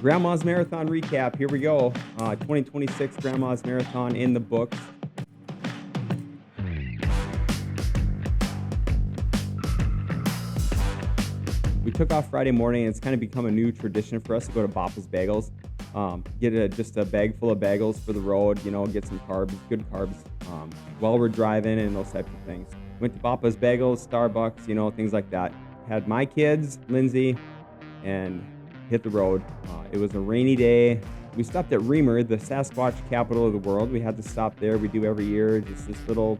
Grandma's Marathon recap. Here we go. 2026 Grandma's Marathon in the books. We took off Friday morning, and it's kind of become a new tradition for us to go to Bappa's Bagels. Get just a bag full of bagels for the road, get some carbs, good carbs, while we're driving and those types of things. Went to Bappa's Bagels, Starbucks, things like that. Had my kids, Lindsay, and hit the road. It was a rainy day. We stopped at Reamer, the Sasquatch capital of the world. We had to stop there. We do every year, just this little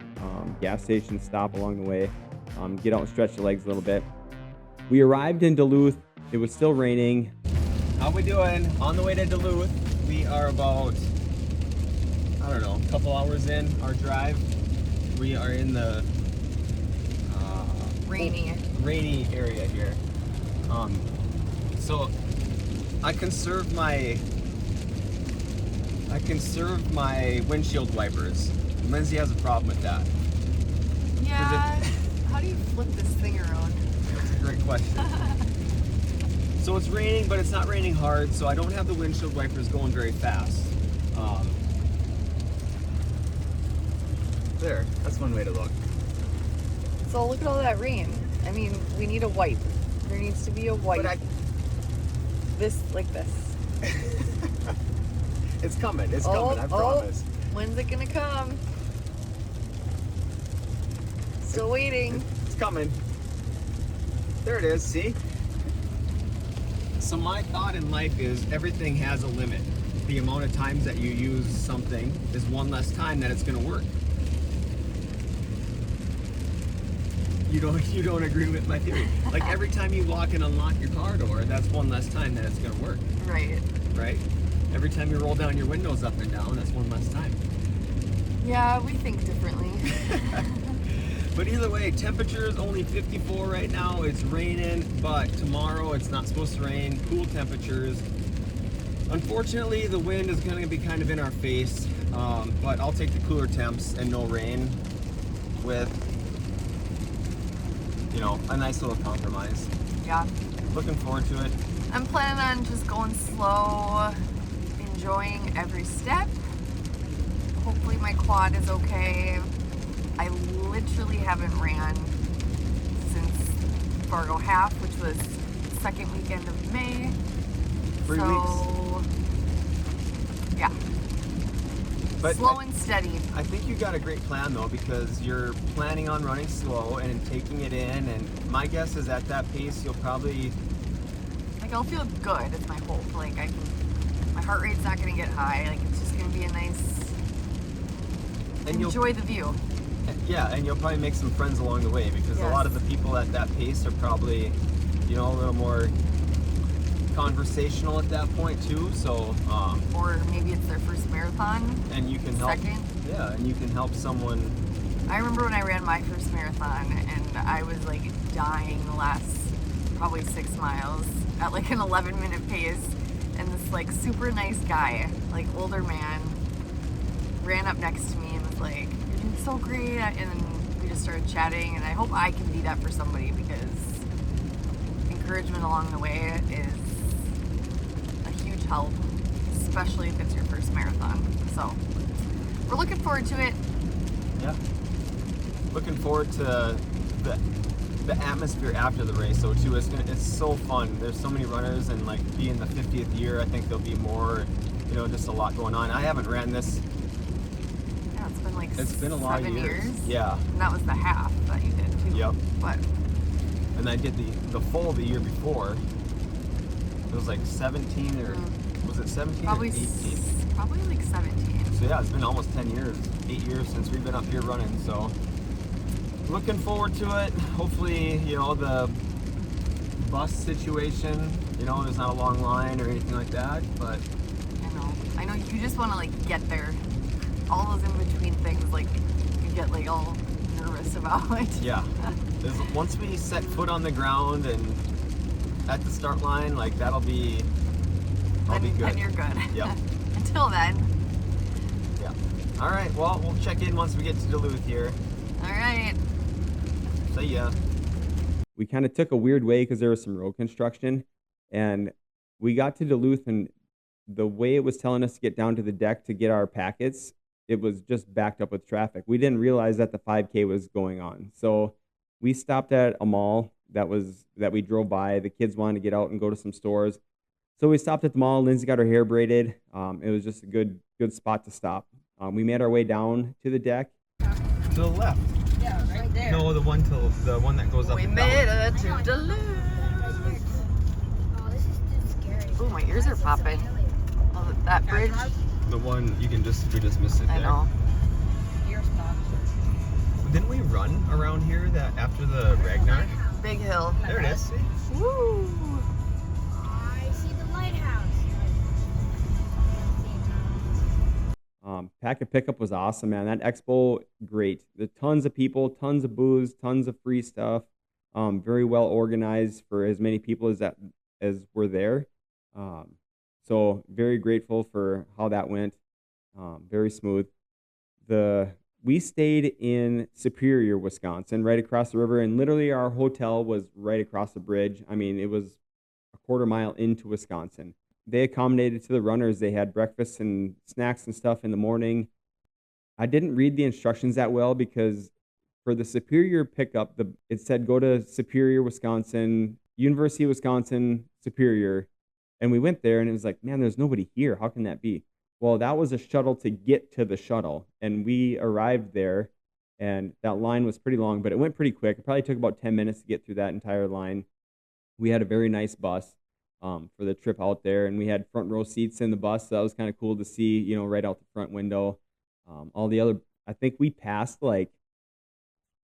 gas station stop along the way. Get out and stretch the legs a little bit. We arrived in Duluth. It was still raining. How we doing? On the way to Duluth. We are about, a couple hours in our drive. We are in the rainy area here. So I conserved my windshield wipers. Lindsay has a problem with that. Yeah. How do you flip this thing around? That's a great question. So it's raining, but it's not raining hard, so I don't have the windshield wipers going very fast. There, that's one way to look. So look at all that rain. I mean, we need a wipe. There needs to be a wipe. But this. It's coming, I promise. When's it gonna come? Still waiting. It's coming. There it is, see? So my thought in life is everything has a limit. The amount of times that you use something is one less time that it's gonna work. You don't agree with my theory. Like every time you lock and unlock your car door, that's one less time that it's gonna work. Right. Right? Every time you roll down your windows up and down, that's one less time. Yeah, we think differently. But either way, temperature is only 54 right now. It's raining, but tomorrow it's not supposed to rain. Cool temperatures. Unfortunately, the wind is going to be kind of in our face, but I'll take the cooler temps and no rain with, a nice little compromise. Yeah. Looking forward to it. I'm planning on just going slow, enjoying every step. Hopefully my quad is okay. I literally haven't ran since Fargo Half, which was the second weekend of May. 3 weeks. Yeah. But slow and steady. I think you got a great plan though, because you're planning on running slow and taking it in, and my guess is at that pace you'll probably I'll feel good. It's my hope. My heart rate's not gonna get high. It's just gonna be a nice enjoy the view. Yeah, and you'll probably make some friends along the way, because a lot of the people at that pace are probably, a little more conversational at that point too. So, or maybe it's their first marathon. And you can help. Second. Yeah, and you can help someone. I remember when I ran my first marathon, and I was dying the last probably 6 miles at an 11-minute pace, and this super nice guy, older man, ran up next to me and was like, "You're doing so great," and then we just started chatting, and I hope I can be that for somebody, because encouragement along the way is a huge help, especially if it's your first marathon. So we're looking forward to it. Yeah, looking forward to the atmosphere after the race though too. It's so fun. There's so many runners, and being the 50th year, I think there'll be more, just a lot going on. I haven't ran this. It's been a lot of years. Yeah. And that was the half that you did too. Yep. But. And I did the full the year before. It was 17 or was it 17 probably or 18? Probably 17. So yeah, it's been almost 10 years, 8 years since we've been up here running. So looking forward to it. Hopefully, the bus situation, there's not a long line or anything like that. But I know you just want to get there. All those in between things, you get all nervous about it. Yeah. Once we set foot on the ground and at the start line, I'll be good. Then you're good. Yeah. Until then. Yeah. All right. Well, we'll check in once we get to Duluth here. All right. See ya. We kind of took a weird way because there was some road construction, and We got to Duluth, and the way it was telling us to get down to the deck to get our packets, it was just backed up with traffic. We didn't realize that the 5K was going on. So we stopped at a mall that we drove by. The kids wanted to get out and go to some stores. So we stopped at the mall. Lindsay got her hair braided. It was just a good spot to stop. We made our way down to the deck. To the left. Yeah, right there. No, the one that goes up We and made down. it to Duluth. Oh, this is just scary. Oh, my ears are popping. Oh, that bridge. The one we just missed it there. I know. Didn't we run around here that after the Ragnar? Big hill. There it is. Woo! I see the lighthouse. Packet pickup was awesome, man. That expo, great. The tons of people, tons of booze, tons of free stuff. Very well organized for as many people as were there. So very grateful for how that went. Very smooth. We stayed in Superior, Wisconsin, right across the river, and literally our hotel was right across the bridge. I mean, it was a quarter mile into Wisconsin. They accommodated to the runners. They had breakfast and snacks and stuff in the morning. I didn't read the instructions that well because for the Superior pickup, it said go to Superior, Wisconsin, University of Wisconsin, Superior. And we went there and it was like, man, there's nobody here. How can that be? Well, that was a shuttle to get to the shuttle. And we arrived there and that line was pretty long, but it went pretty quick. It probably took about 10 minutes to get through that entire line. We had a very nice bus for the trip out there, and we had front row seats in the bus, so that was kind of cool to see, you know, right out the front window. All the other, I think we passed like,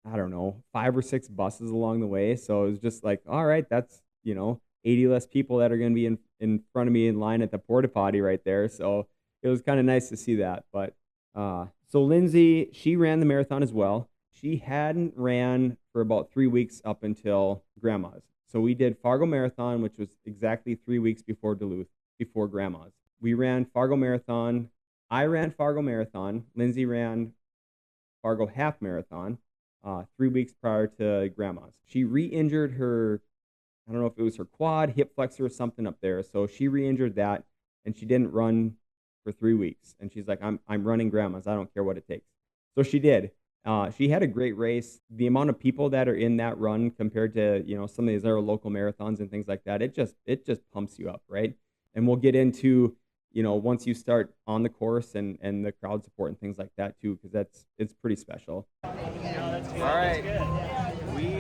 I don't know, 5 or 6 buses along the way, so it was just like, all right, that's, you know, 80 less people that are going to be in front of me in line at the porta potty right there, so it was kind of nice to see that. But so Lindsay, she ran the marathon as well. She hadn't ran for about 3 weeks up until Grandma's. So we did Fargo Marathon, which was exactly 3 weeks before Duluth, before Grandma's. We ran Fargo Marathon. I ran Fargo Marathon. Lindsay ran Fargo Half Marathon 3 weeks prior to Grandma's. She re-injured her, I don't know if it was her quad, hip flexor, or something up there. So she re-injured that, and she didn't run for 3 weeks. And she's like, I'm running Grandma's. I don't care what it takes. So she did. She had a great race. The amount of people that are in that run compared to, you know, some of these other local marathons and things like that, it just pumps you up, right? And we'll get into, you know, once you start on the course and the crowd support and things like that too, because it's pretty special. All right.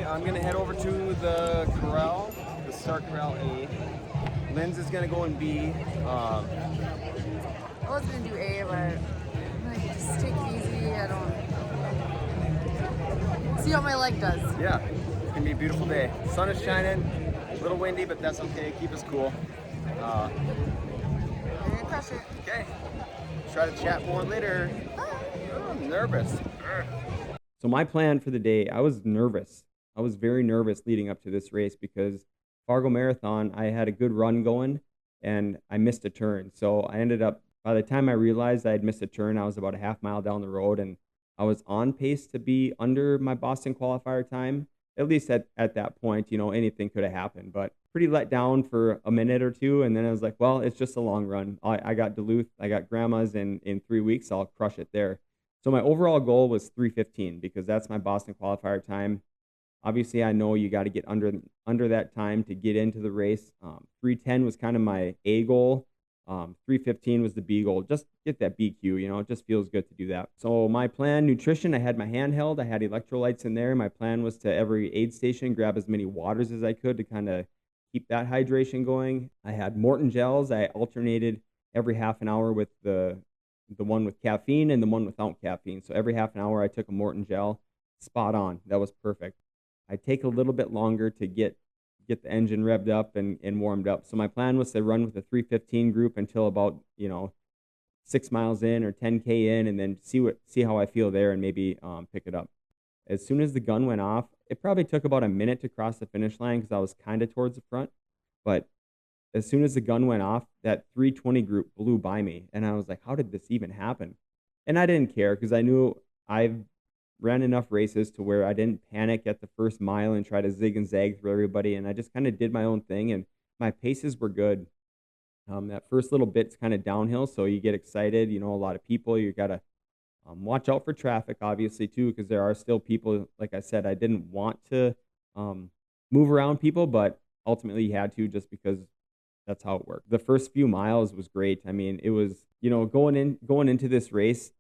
I'm gonna head over to the corral, the start corral A. Lynn's is gonna go in B. I was gonna do A, but I'm gonna just take it easy. I don't see how my leg does. Yeah, it's gonna be a beautiful day. Sun is shining, a little windy, but that's okay. Keep us cool. You're gonna crush it. Okay. Try to chat more later. I'm nervous. So my plan for the day, I was nervous. I was very nervous leading up to this race because Fargo Marathon, I had a good run going and I missed a turn. So I ended up, by the time I realized I had missed a turn, I was about a half mile down the road and I was on pace to be under my Boston Qualifier time. At least at that point, you know, anything could have happened, but pretty let down for a minute or two. And then I was like, well, it's just a long run. I got Duluth, I got Grandma's in 3 weeks. I'll crush it there. So my overall goal was 3:15 because that's my Boston Qualifier time. Obviously, I know you got to get under that time to get into the race. 3:10 was kind of my A goal. 3:15 was the B goal. Just get that BQ, you know, it just feels good to do that. So my plan, nutrition, I had my handheld. I had electrolytes in there. My plan was to every aid station grab as many waters as I could to kind of keep that hydration going. I had Morton gels. I alternated every half an hour with the one with caffeine and the one without caffeine. So every half an hour I took a Morton gel. Spot on. That was perfect. I take a little bit longer to get the engine revved up and warmed up. So my plan was to run with a 3:15 group until about, you know, 6 miles in or 10K in, and then see how I feel there and maybe pick it up. As soon as the gun went off, it probably took about a minute to cross the finish line because I was kind of towards the front. But as soon as the gun went off, that 3:20 group blew by me, and I was like, how did this even happen? And I didn't care because I knew I've ran enough races to where I didn't panic at the first mile and try to zig and zag through everybody, and I just kind of did my own thing, and my paces were good. That first little bit's kind of downhill, so you get excited. You know, a lot of people. You gotta watch out for traffic, obviously, too, because there are still people. Like I said, I didn't want to um, move around people, but ultimately you had to just because that's how it worked. The first few miles was great. I mean, it was, you know, going into this race,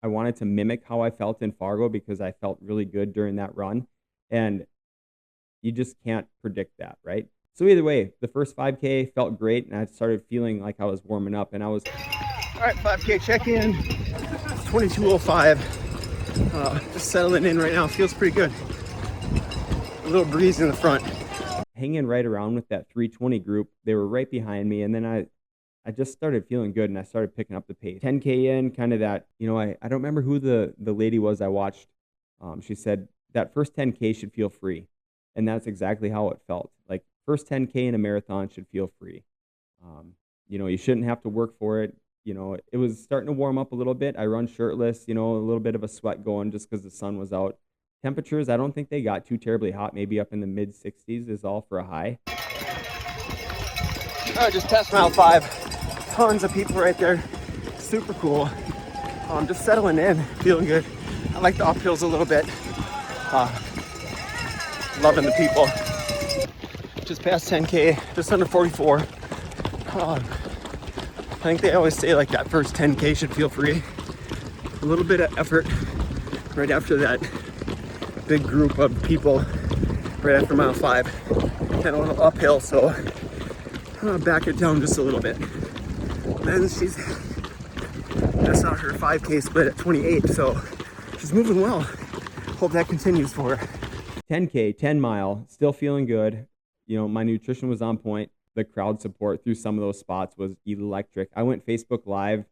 I wanted to mimic how I felt in Fargo because I felt really good during that run, and you just can't predict that, right? So either way, the first 5K felt great, and I started feeling like I was warming up, and I was All right, 5K check-in. 22:05. Just settling in right now. Feels pretty good. A little breeze in the front. hanging right around with that 320 group. They were right behind me, and then I just started feeling good, and I started picking up the pace. 10K in, kind of that, you know, I don't remember who the lady was I watched. She said that first 10K should feel free, and that's exactly how it felt. Like first 10K in a marathon should feel free. You know, you shouldn't have to work for it. You know, it was starting to warm up a little bit. I run shirtless, you know, a little bit of a sweat going just because the sun was out. Temperatures, I don't think they got too terribly hot. Maybe up in the mid 60s is all for a high. Just past mile 5. Tons of people right there. Super cool. Just settling in, feeling good. I like the uphills a little bit. Loving the people. Just past 10K, just under 44. I think they always say like that first 10K should feel free. A little bit of effort right after that big group of people right after mile 5. Kind of a little uphill, so back it down just a little bit. Then I saw her 5K split at 28, so she's moving well. Hope that continues for her. 10K, 10 mile, still feeling good. You know, my nutrition was on point. The crowd support through some of those spots was electric. I went Facebook Live.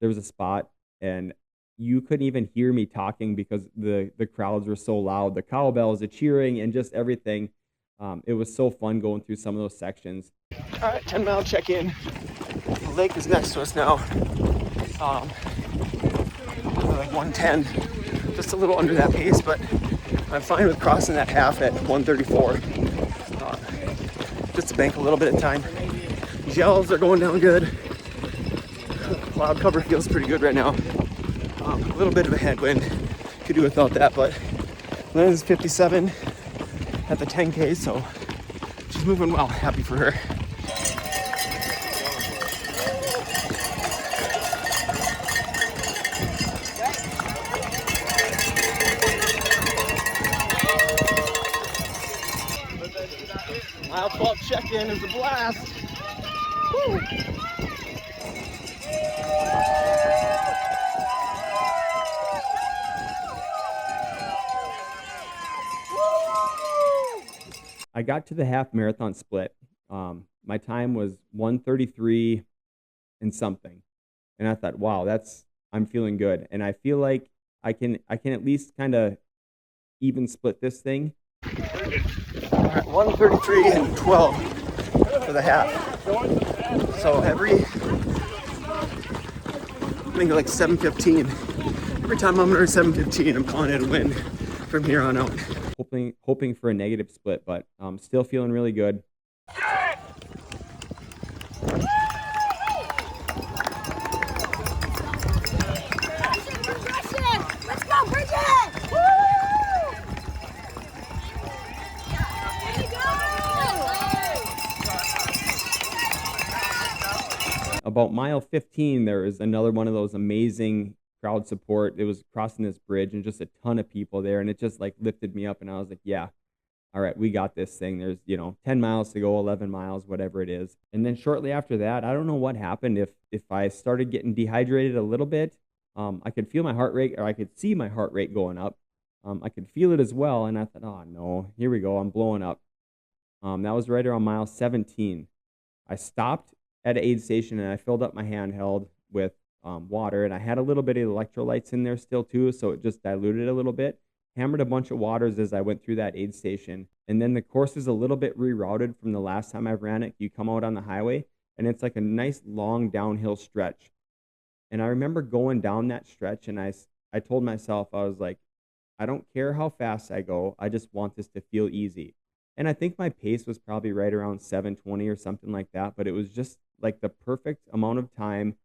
There was a spot, and you couldn't even hear me talking because the crowds were so loud. The cowbells, the cheering, and just everything. It was so fun going through some of those sections. All right, 10-mile check-in. The lake is next to us now. Like 110, just a little under that pace, but I'm fine with crossing that half at 134. Just to bank a little bit of time. Gels are going down good. Cloud cover feels pretty good right now. A little bit of a headwind. Could do without that, but Lynn's 57 at the 10K, so she's moving well. Happy for her. Mile 12 check-in is a blast. Woo. I got to the half marathon split. My time was 133 and something. And I thought, wow, I'm feeling good. And I feel like I can at least kind of even split this thing. All right, 133 and 12 for the half. So I think like 7:15. Every time I'm under 7:15, I'm calling it a win from here on out. Hoping for a negative split, but still feeling really good. Let's go, Bridget! Woo! About mile 15, there was another one of those amazing crowd support. It was crossing this bridge and just a ton of people there, and it just like lifted me up, and I was like, yeah, all right, we got this thing. There's, 10 miles to go, 11 miles, whatever it is. And then shortly after that, I don't know what happened. If I started getting dehydrated a little bit, I could feel my heart rate, or I could see my heart rate going up. I could feel it as well, and I thought, oh no, here we go, I'm blowing up. That was right around mile 17. I stopped at an aid station, and I filled up my handheld with water, and I had a little bit of electrolytes in there still too, so it just diluted a little bit. Hammered a bunch of waters as I went through that aid station, and then the course is a little bit rerouted from the last time I ran it. You come out on the highway, and it's like a nice long downhill stretch. And I remember going down that stretch, and I told myself, I was like, I don't care how fast I go, I just want this to feel easy. And I think my pace was probably right around 7:20 or something like that, but it was just like the perfect amount of time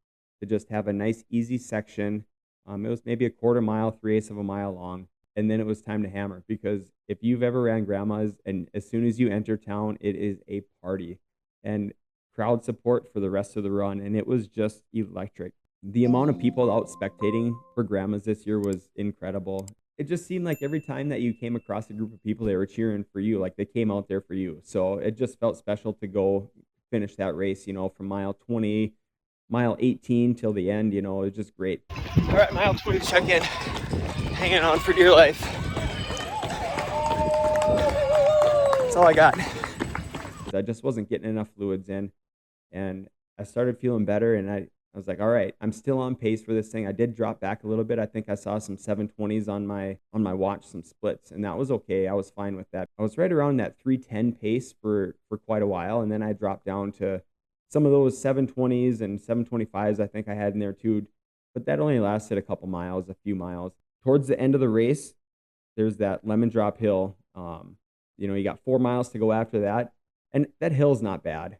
to just have a nice, easy section. It was maybe a quarter mile, 3/8 of a mile long. And then it was time to hammer, because if you've ever ran grandma's, and as soon as you enter town, it is a party and crowd support for the rest of the run. And it was just electric. The amount of people out spectating for grandma's this year was incredible. It just seemed like every time that you came across a group of people, they were cheering for you, like they came out there for you. So it just felt special to go finish that race, from mile 20, mile 18 till the end. It was just great. All right, mile 20 check-in. Hanging on for dear life. That's all I got. I just wasn't getting enough fluids in, and I started feeling better, and I was like, all right, I'm still on pace for this thing. I did drop back a little bit. I think I saw some 720s on my watch, some splits, and that was okay. I was fine with that. I was right around that 310 pace for quite a while, and then I dropped down to some of those 720s and 725s I think I had in there too, but that only lasted a few miles. Towards the end of the race, there's that lemon drop hill. You got 4 miles to go after that, and that hill's not bad.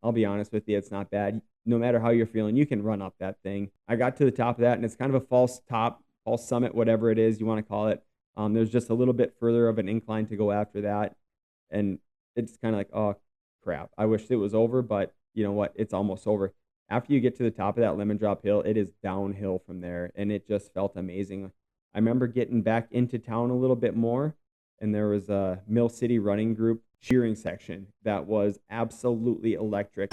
I'll be honest with you, it's not bad. No matter how you're feeling, you can run up that thing. I got to the top of that, and it's kind of a false top, false summit, whatever it is you want to call it. There's just a little bit further of an incline to go after that, and it's kind of like, oh, crap. I wish it was over, but you know what? It's almost over. After you get to the top of that lemon drop hill, it is downhill from there, and it just felt amazing. I remember getting back into town a little bit more, and there was a Mill City running group cheering section that was absolutely electric.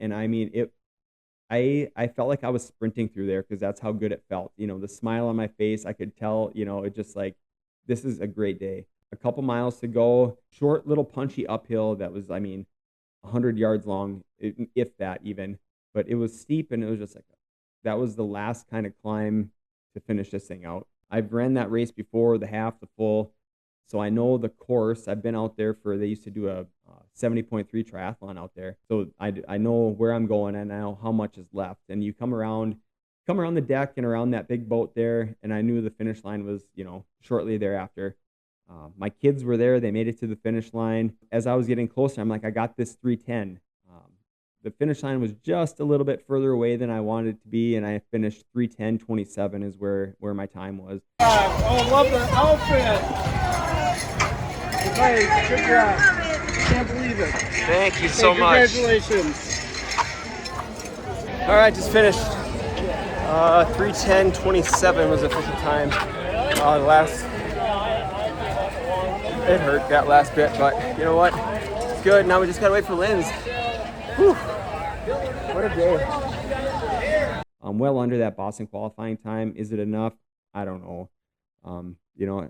And I mean, I felt like I was sprinting through there, because that's how good it felt. The smile on my face, I could tell, it just like, this is a great day. A couple miles to go, short little punchy uphill that was, 100 yards long, if that even. But it was steep, and it was just like, that was the last kind of climb to finish this thing out. I've ran that race before, the half, the full. So I know the course. I've been out there they used to do a 70.3 triathlon out there. So I know where I'm going, and I know how much is left. And you come around the deck and around that big boat there, and I knew the finish line was, shortly thereafter. My kids were there. They made it to the finish line. As I was getting closer, I'm like, I got this 310. The finish line was just a little bit further away than I wanted it to be, and I finished 3:10:27 is where my time was. Oh, love the outfit. Nice, good job. Can't believe it. Thank you so much. Congratulations. All right, just finished. 3:10:27 was the official time. It hurt that last bit, but you know what? It's good. Now we just gotta wait for Lynn's. Whew. What a day. I'm well under that Boston qualifying time. Is it enough? I don't know.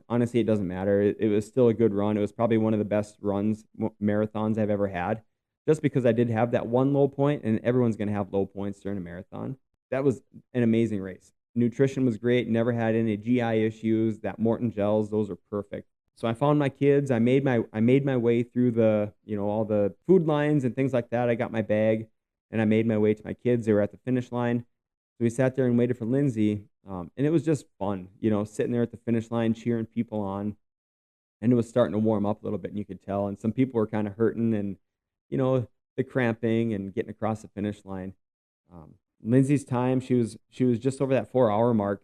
Honestly, it doesn't matter. It was still a good run. It was probably one of the best marathons I've ever had, just because I did have that one low point, and everyone's going to have low points during a marathon. That was an amazing race. Nutrition was great. Never had any GI issues. That Morton gels, those are perfect. So I found my kids. I made my way through the, all the food lines and things like that. I got my bag, and I made my way to my kids. They were at the finish line. So we sat there and waited for Lindsay, and it was just fun, sitting there at the finish line, cheering people on. And it was starting to warm up a little bit, and you could tell. And some people were kind of hurting, and, the cramping and getting across the finish line. Lindsay's time, she was just over that 4-hour mark.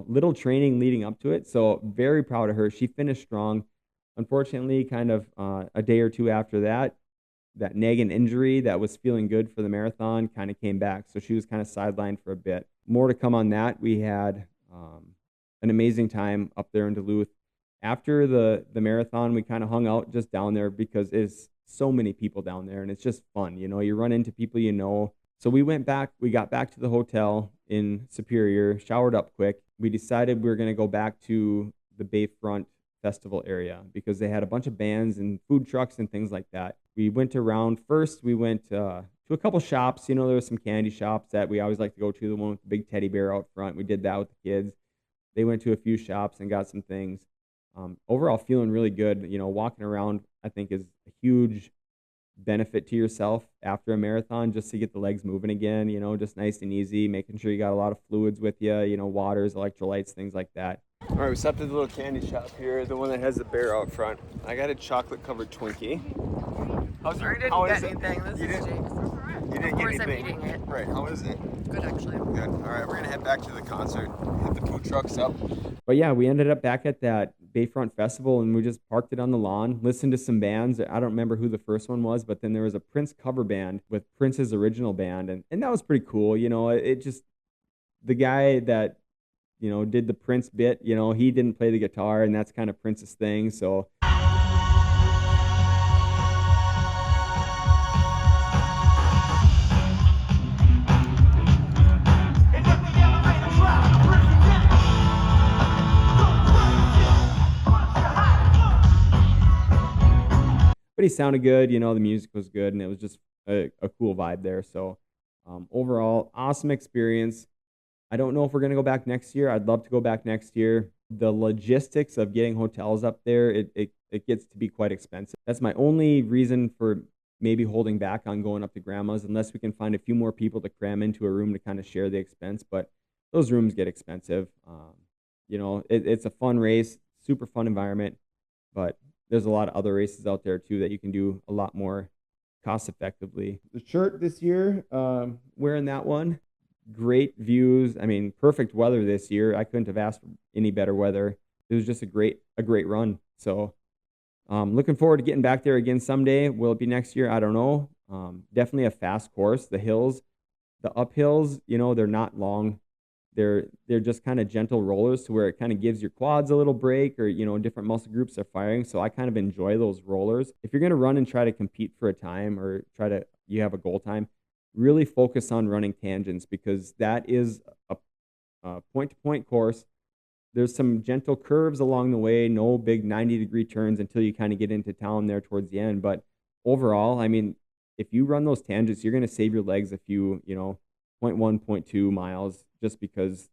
Little training leading up to it. So very proud of her. She finished strong. Unfortunately, kind of a day or two after that nagging injury that was feeling good for the marathon kind of came back. So she was kind of sidelined for a bit. More to come on that. We had an amazing time up there in Duluth. After the marathon, we kind of hung out just down there because it's so many people down there and it's just fun. You know, you run into people you know. So we got back to the hotel in Superior, showered up quick. We decided we were going to go back to the Bayfront Festival area because they had a bunch of bands and food trucks and things like that. We went around first. We went to a couple shops. You know, there was some candy shops that we always like to go to. The one with the big teddy bear out front. We did that with the kids. They went to a few shops and got some things. Overall, feeling really good. You know, walking around, I think, is a huge benefit to yourself after a marathon, just to get the legs moving again. You know, just nice and easy, making sure you got a lot of fluids with you. You know, waters, electrolytes, things like that. All right, we stopped at the little candy shop here, the one that has the bear out front. I got a chocolate-covered Twinkie. I didn't get anything. This is Jake's. You didn't Of course get I'm anything. eating it. Right, how is it? Good, actually. Good. All right, we're gonna head back to the concert, hit the food trucks up. But yeah, we ended up back at that Bayfront Festival and we just parked it on the lawn, listened to some bands. I don't remember who the first one was, but then there was a Prince cover band with Prince's original band. And that was pretty cool. You know, it just, the guy that, you know, did the Prince bit, you know, he didn't play the guitar and that's kind of Prince's thing. So but he sounded good, you know, the music was good, and it was just a cool vibe there. So overall, awesome experience. I don't know if we're going to go back next year. I'd love to go back next year. The logistics of getting hotels up there, it gets to be quite expensive. That's my only reason for maybe holding back on going up to Grandma's, unless we can find a few more people to cram into a room to kind of share the expense. But those rooms get expensive. You know, it's a fun race, super fun environment, but there's a lot of other races out there too that you can do a lot more cost effectively. The shirt this year, wearing that one, great views. I mean, perfect weather this year. I couldn't have asked for any better weather. It was just a great run. So looking forward to getting back there again someday. Will it be next year? I don't know. Definitely a fast course. The hills, the uphills, you know, they're not long. They're just kind of gentle rollers to where it kind of gives your quads a little break, or, you know, different muscle groups are firing. So I kind of enjoy those rollers. If you're going to run and try to compete for a time or you have a goal time, really focus on running tangents, because that is a point-to-point course. There's some gentle curves along the way, no big 90-degree turns until you kind of get into town there towards the end. But overall, I mean, if you run those tangents, you're going to save your legs a few, you know, 0.1, 0.2 miles, just because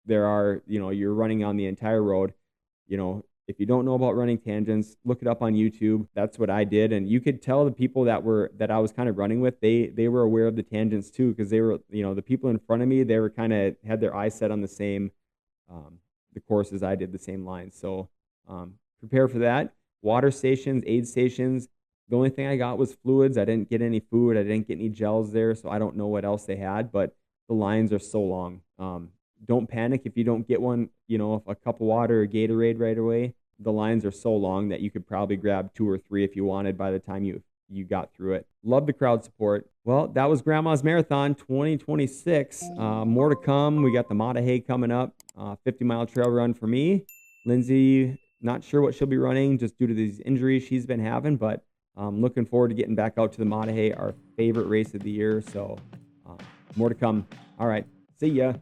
there are, you know, you're running on the entire road. You know, if you don't know about running tangents, look it up on YouTube. That's what I did. And you could tell the people that I was kind of running with, they were aware of the tangents too, because they were, you know, the people in front of me, they were kind of had their eyes set on the same, the courses I did, the same lines. So prepare for that. Water stations, aid stations. The only thing I got was fluids. I didn't get any food. I didn't get any gels there, so I don't know what else they had, but the lines are so long. Don't panic if you don't get one, you know, a cup of water or Gatorade right away. The lines are so long that you could probably grab 2 or 3 if you wanted by the time you got through it. Love the crowd support. Well, that was Grandma's Marathon 2026. More to come. We got the Mata Hay coming up, 50-mile trail run for me. Lindsay, not sure what she'll be running just due to these injuries she's been having, but looking forward to getting back out to the Mata Hay, our favorite race of the year. So more to come. All right. See ya.